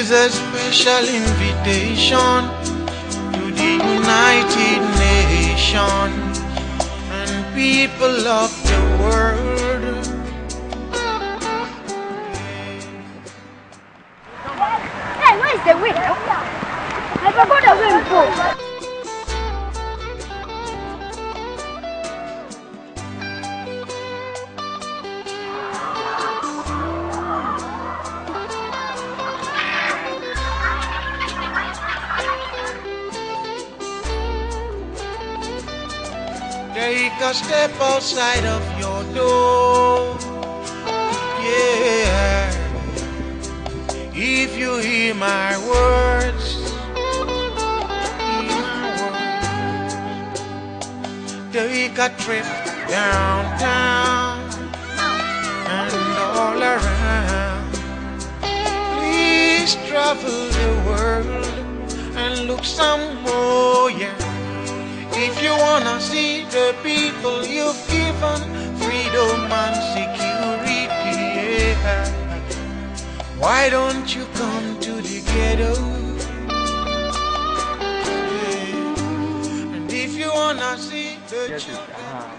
is a special invitation to the United Nations and people of the world. Hey, where is the way? I forgot the way to go. Take a step outside of your door, yeah. If you hear my words, take a trip downtown and all around. Please travel the world and look some more, yeah. If you wanna see the people you've given freedom and security, yeah. Why don't you come to the ghetto? Yeah. And if you wanna see the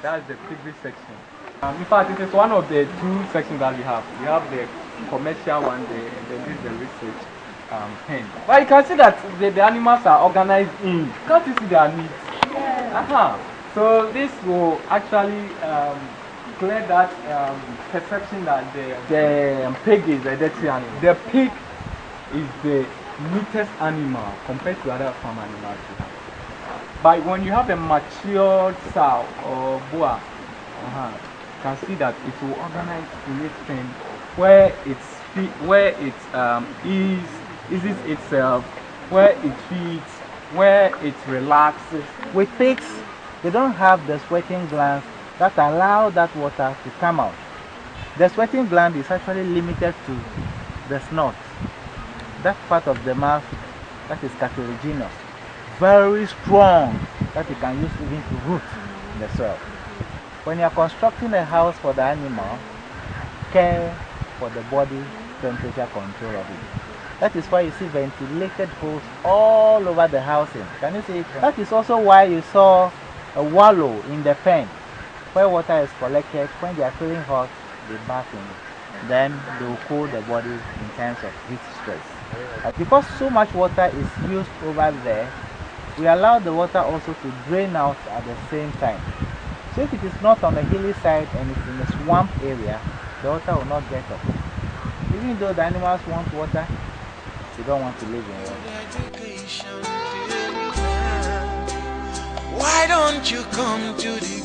that's the previous section. In fact, it is one of the two sections that we have. We have the commercial one, and then this is the research pen. But you can see that the animals are organized in. Can't you see their needs? So this will actually clear that perception that the pig is a dirty animal. The pig is the neatest animal compared to other farm animals you have. But when you have a matured sow or boa, you can see that it will organize in its pen where it eases itself, where it feeds, where it relaxes. With pigs, they don't have the sweating glands that allow that water to come out. The sweating gland is actually limited to the snot, that part of the mouth that is cartilaginous, very strong, that you can use even to root in the soil. When you are constructing a house for the animal, care for the body temperature control of it. That is why you see ventilated holes all over the housing. Can you see? That is also why you saw a wallow in the pen where water is collected. When they are feeling hot, they bath in it. Then they will cool the body in terms of heat stress. Because so much water is used over there, we allow the water also to drain out at the same time. So if it is not on a hilly side and it's in a swamp area, the water will not get up. Even though the animals want water, they don't want to live in water. Why don't you come to the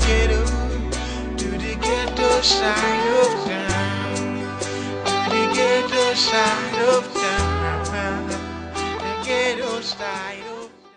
ghetto side of town, to the ghetto side of town, the ghetto side.